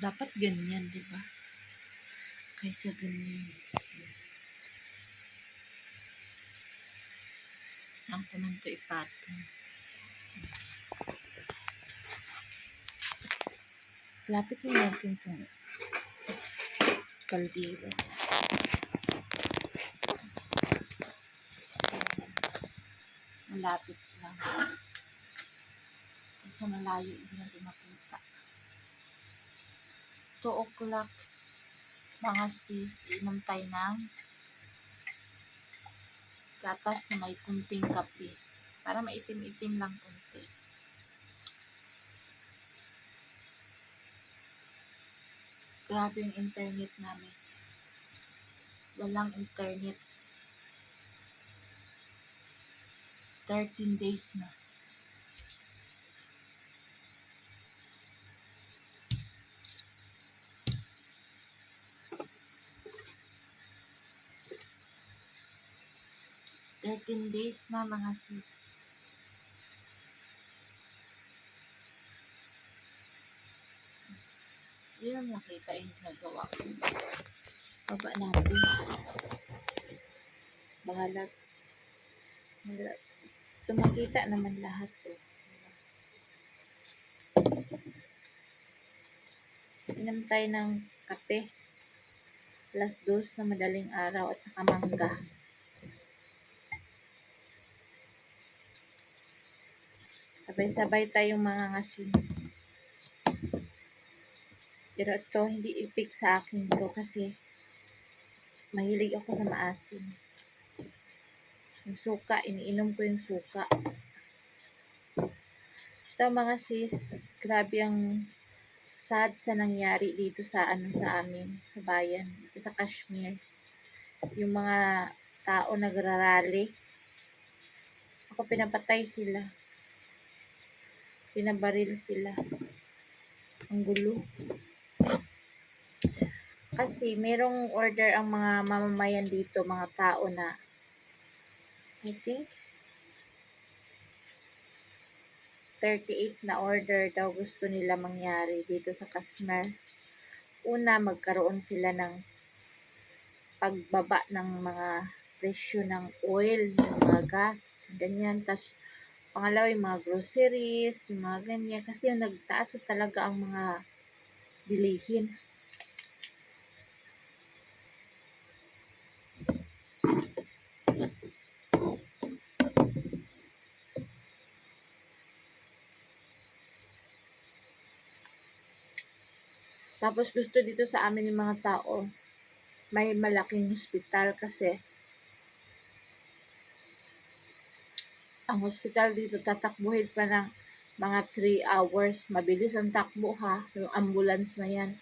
Dapat ganyan, di ba? Kaysa ganyan. Saan ko man ito ipatong? Lapit na natin itong kaldero. Malapit lang. Kasi malayo, hindi natin makita. 2 o'clock, mga sis, inom tayo ng gatas na may kunting kape. Para maitim-itim lang kunti. Grabe yung internet namin. Walang internet. 13 days na. Days na mga sis. Hindi naman nakita yung ginagawa ko. Baba natin. Bahalag. So, makita naman lahat to. Inom tayo ng kape. Alas 2 na madaling araw at saka mangga. Sabay-sabay tayong mga ngasin. Pero ito, hindi ipik sa akin to kasi mahilig ako sa maasim. Yung suka, iniinom ko yung suka. Ito mga sis, grabe ang sad sa nangyari dito sa sa amin, sa bayan, dito sa Kashmir. Yung mga tao nagrarally. Ako pinapatay sila. Pinabaril sila. Ang gulo. Kasi merong order ang mga mamamayan dito, mga tao na I think 38 na order daw gusto nila mangyari dito sa Kashmir. Una, magkaroon sila ng pagbaba ng mga presyo ng oil, ng mga gas, ganyan. Tapos pangalawa, yung mga groceries, yung mga ganyan. Kasi yung nagtaas talaga ang mga bilihin. Tapos gusto dito sa amin yung mga tao, may malaking hospital kasi ang hospital dito tatakbuhin pa ng mga 3 hours. Mabilis ang takbo ha, yung ambulance na yan.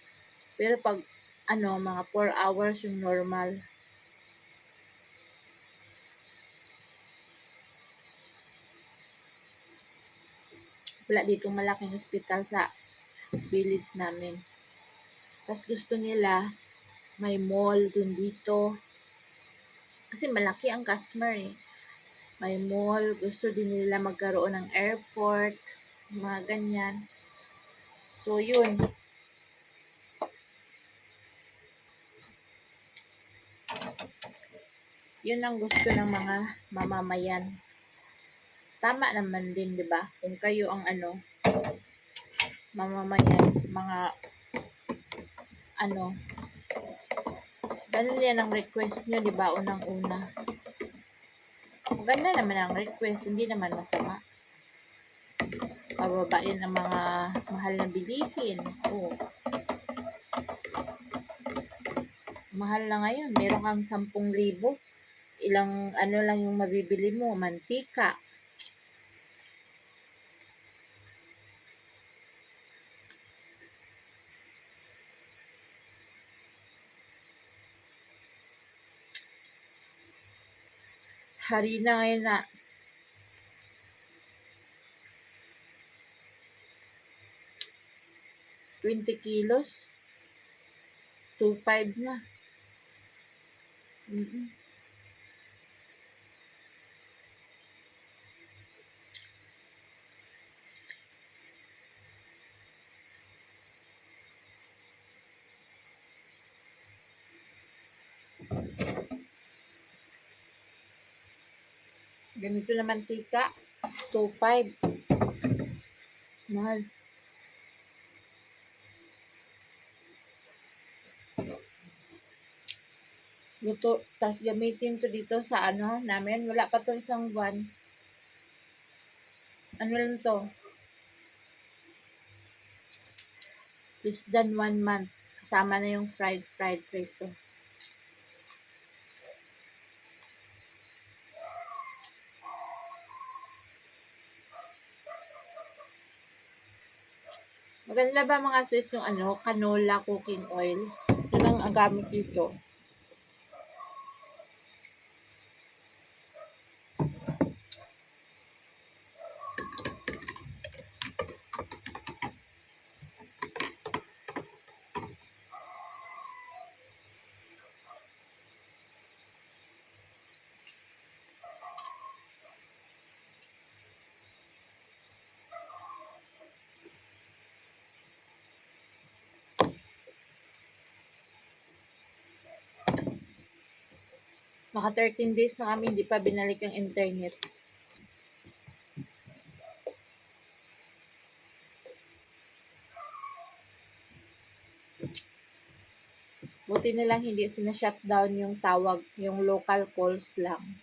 Pero pag mga 4 hours yung normal. Wala dito malaking hospital sa village namin. Tapos gusto nila may mall din dito. Kasi malaki ang Kashmir eh. May mall, gusto din nila magkaroon ng airport, mga ganyan. So, yun. Yun ang gusto ng mga mamamayan. Tama naman din, di ba? Kung kayo ang mamamayan, mga ganun yan ang request nyo, di ba? Unang-una. Maganda naman ang request, hindi naman masama. Pababain ang mga mahal na bilihin. Oh. Mahal na ngayon. Meron kang 10,000. Ilang lang yung mabibili mo. Mantika. Harina ngayon na 20 kilos. 2.5 na. Ganito na mantika, 2.5. Mahal. Luto, tas gamitin to dito sa ano namin. Wala pa to isang buwan. Ano lang to? Less than 1 month. Kasama na yung fried prito. Maganda ba mga sis yung ano, canola cooking oil? Ito lang ang gamit dito. Naka 13 days na kami, hindi pa binalik ang internet. Buti na lang hindi sina-shutdown yung tawag, yung local calls lang.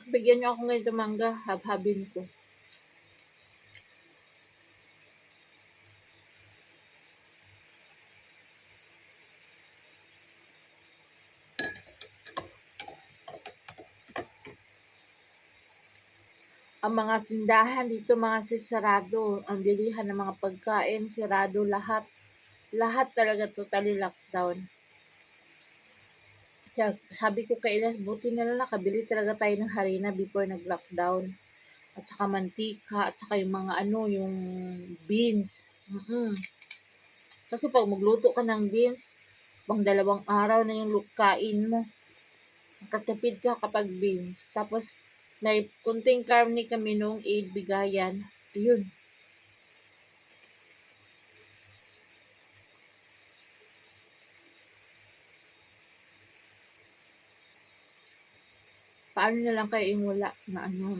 Bigyan niyo ako ngayon ng mangga, habhabin ko. Ang mga tindahan dito mga sarado, ang bilihan ng mga pagkain, sarado lahat. Lahat talaga totally lockdown. Sabi ko kay Elias, buti na lang nakabili talaga tayo ng harina before nag-lockdown. At saka mantika, at saka yung mga ano, yung beans. Kasi pag magluto ka ng beans, pang 2 araw na yung kain mo. Nakatipid ka kapag beans. Tapos, may kunting karne kami nung aid bigayan. Yun. Paano na lang kayo yung wala na ano.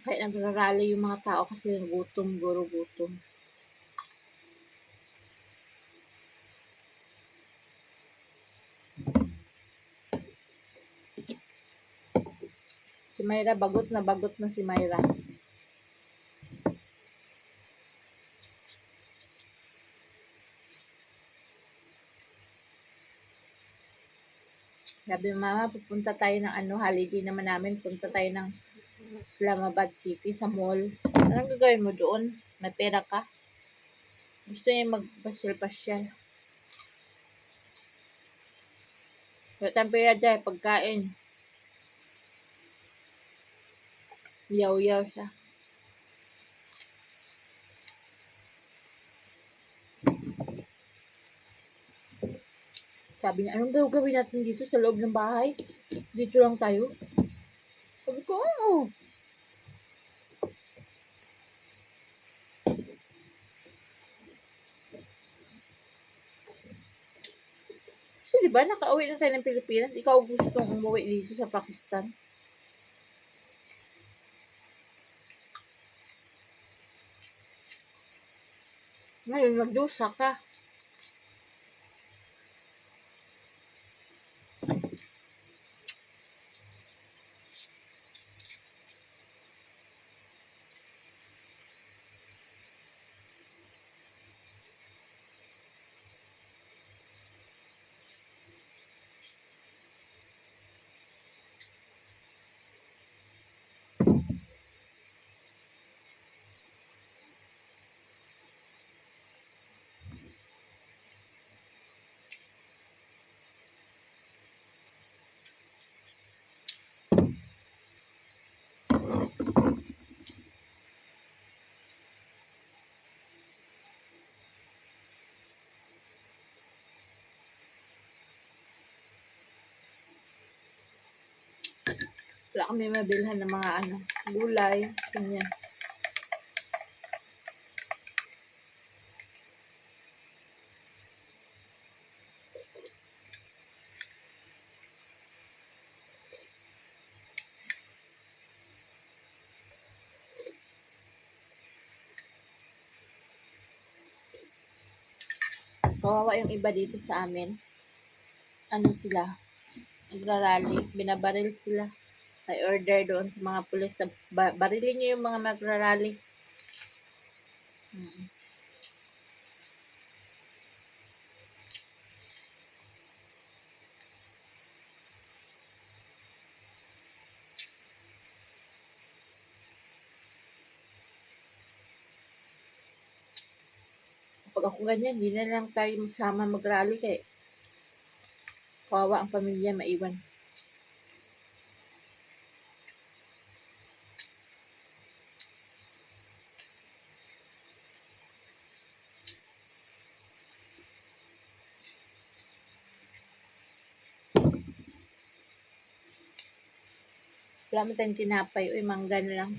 Kaya nagrarally yung mga tao kasi gutom, gutom. Si Myra, bagot na si Myra. Sabi mama, pupunta tayo ng ano, holiday naman namin, punta tayo ng Islamabad City sa mall. Anong gagawin mo doon? May pera ka? Gusto niya magpasyal-pasyal. Wala tayong pera dyan, pagkain. Yaw-yaw siya. Sabi niya, anong gagawin natin dito sa loob ng bahay? Dito lang tayo. Sabi ko, oo. Kasi diba, nakauwi na tayo ng Pilipinas. Ikaw gustong umuwi dito sa Pakistan. Ngayon, magdusa ka. Wala kami mabilhan ng mga gulay, ganyan. Kawawa yung iba dito sa amin. Ano sila, nagrarally, binabaril sila. May order doon sa mga pulis na barilin niyo yung mga magrarally. Mm. Pag ako ganyan, hindi na lang tayo magsama mag-rally kay kawawa ang pamilya maiwan. Wala mo tayong tinapay, uy, mangga na lang.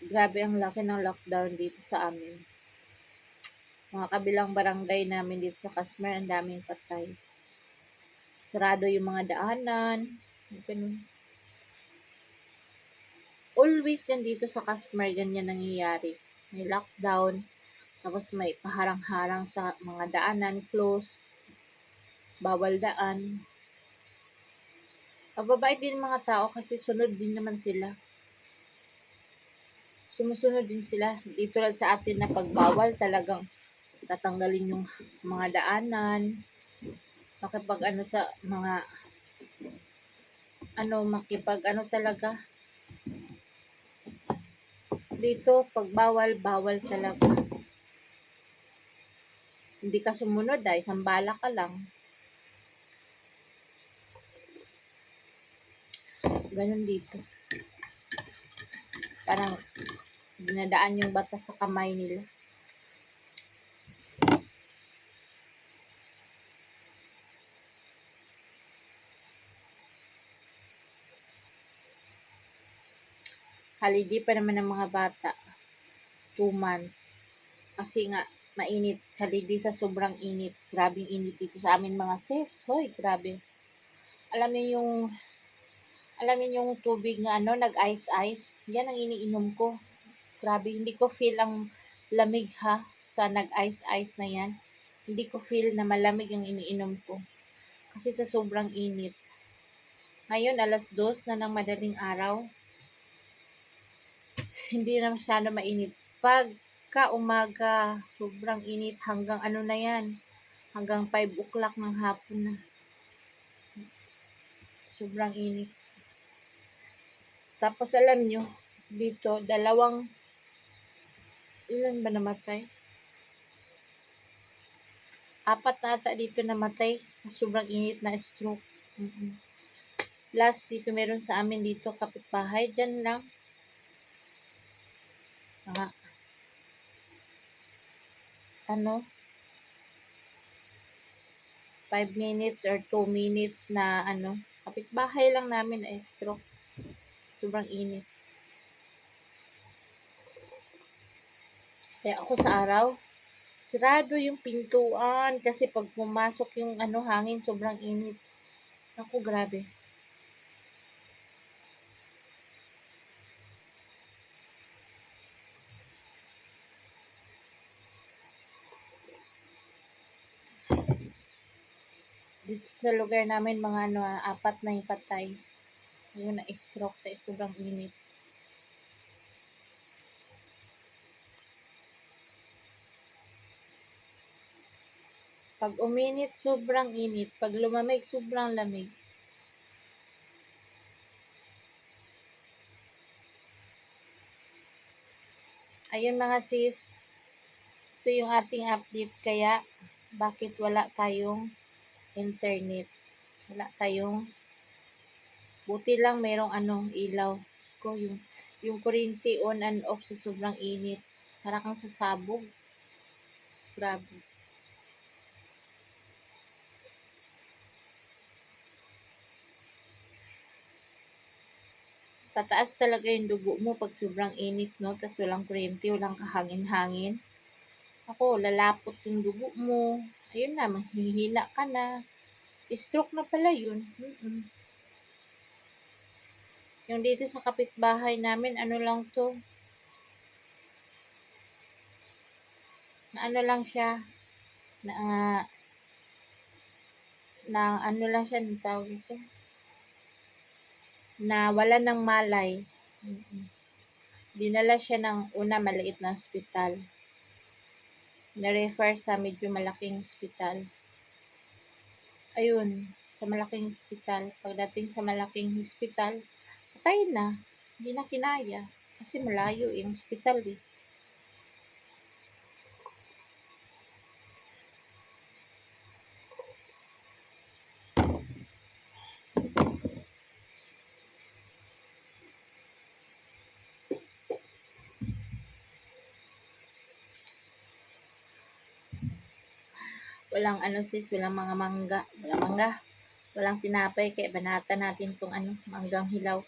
Grabe ang laki ng lockdown dito sa amin. Mga kabilang barangay namin dito sa Casmer, ang daming patay. Sarado yung mga daanan. Ganun. Always yan dito sa Casmer, ganyan nangyayari. May lockdown, tapos may paharang-harang sa mga daanan, close, bawal daan. Mababait din mga tao kasi sunod din naman sila. Sumusunod din sila. Dito lang sa atin na pagbawal talagang tatanggalin yung mga daanan. Makipag sa mga makipag talaga. Dito pagbawal, bawal talaga. Hindi ka sumunod isang bala ka lang. Ganun dito. Parang dinadaan yung batas sa kamay nila. Holiday pa naman ng mga bata. 2 months. Kasi nga, mainit. Holiday sa sobrang init. Grabing init dito sa amin mga sis. Hoy, grabe. Alam niyo yung tubig nga nag-ice-ice. Yan ang iniinom ko. Grabe, hindi ko feel ang lamig ha sa nag-ice-ice na yan. Hindi ko feel na malamig ang iniinom ko. Kasi sa sobrang init. Ngayon, 2:00 na ng madaling araw. Hindi na masyado mainit. Pagka umaga, sobrang init hanggang na yan. Hanggang 5 o'clock ng hapon na. Sobrang init. Tapos alam nyo, dito, ilan ba namatay? 4 na ata dito namatay sa sobrang init na stroke. Last dito meron sa amin dito kapitbahay, dyan lang. Mga 5 minutes or 2 minutes na kapitbahay lang namin na stroke. Sobrang init. Kaya ako sa araw, sarado yung pintuan kasi pag pumasok yung hangin, sobrang init. Ako, grabe. Dito sa lugar namin, mga 4 na yung patay. Yung na-stroke sa sobrang init. Pag uminit, sobrang init. Pag lumamig, sobrang lamig. Ayun mga sis. So yung ating update kaya bakit wala tayong internet. Wala tayong, buti lang merong ilaw. Ko yung kuryente on and off sa sobrang init. Para kang sasabog. Grabe. Tataas talaga yung dugo mo pag sobrang init, no? Tas walang kuryente, walang kahangin-hangin. Ako, lalapot yung dugo mo. Ayun na, mahihina ka na. Stroke na pala yun. Yung dito sa kapitbahay namin, ano lang to, na ano lang siya, na, na ano lang siya, ng tawag ito, na wala ng malay. Dinala siya ng una maliit na ospital. Na-refer sa medyo malaking ospital. Ayun, sa malaking ospital. Pagdating sa malaking ospital, patay na. Hindi na kinaya. Kasi malayo yung ospital eh. Walang sis, walang mga mangga. Walang mangga. Walang tinapay, kaya banata natin tong manggang hilaw.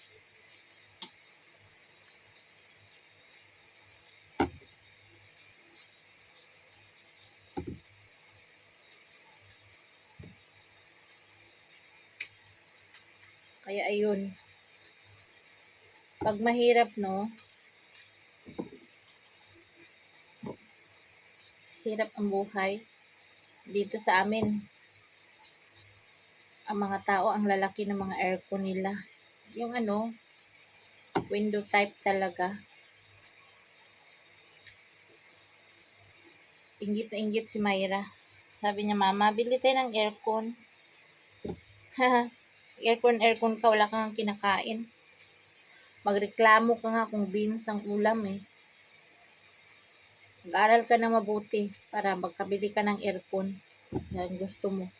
Kaya ayun. Pag mahirap, no, hirap ang buhay. Dito sa amin, ang mga tao, ang lalaki ng mga aircon nila. Yung window type talaga. Inggit na inggit si Myra. Sabi niya, Mama, bili tayo ng aircon. Aircon ka, wala kang kinakain. Magreklamo ka nga kung beans ang ulam eh. Mag-aral ka na mabuti para magkabili ka ng aircon sa gusto mo.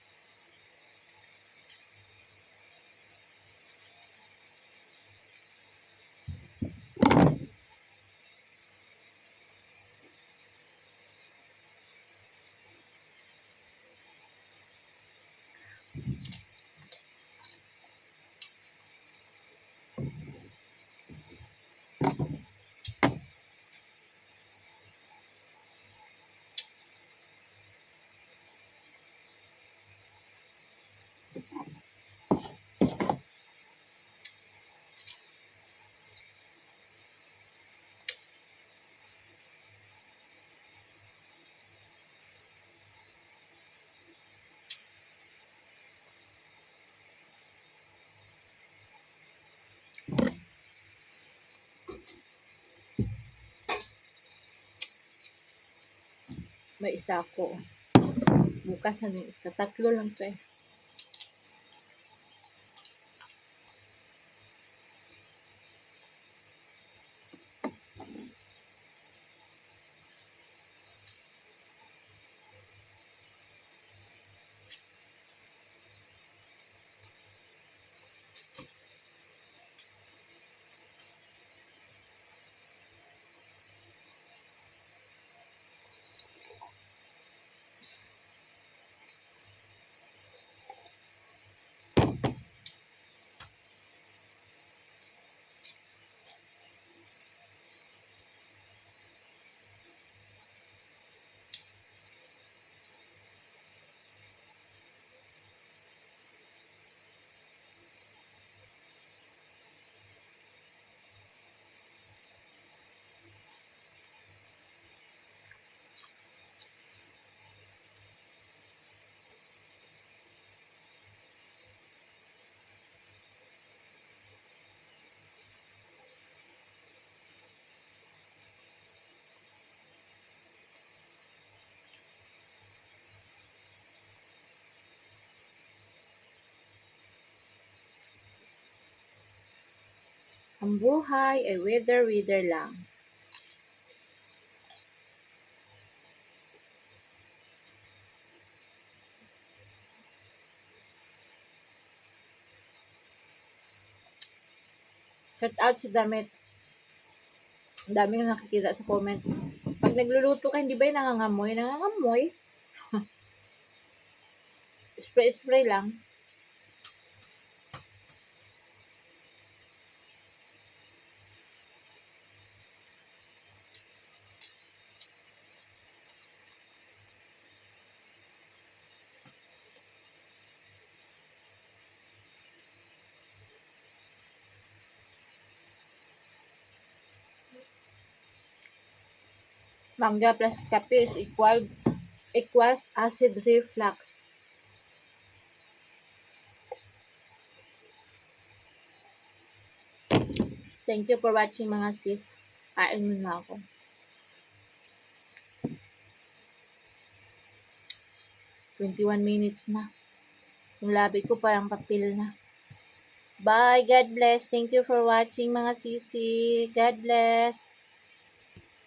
May isa ako. Bukas na din isa. 3 lang to eh. Ang buhay ay wither lang. Shout out si Damit. Ang dami yung nakikita sa comment. Pag nagluluto ka, hindi ba yung nangangamoy? Nangangamoy. Spray-spray lang. Mangga plus kape is equals acid reflux. Thank you for watching mga sis. Kain mo na ako. 21 minutes na. Yung labi ko parang papel na. Bye. God bless. Thank you for watching mga sisi. God bless.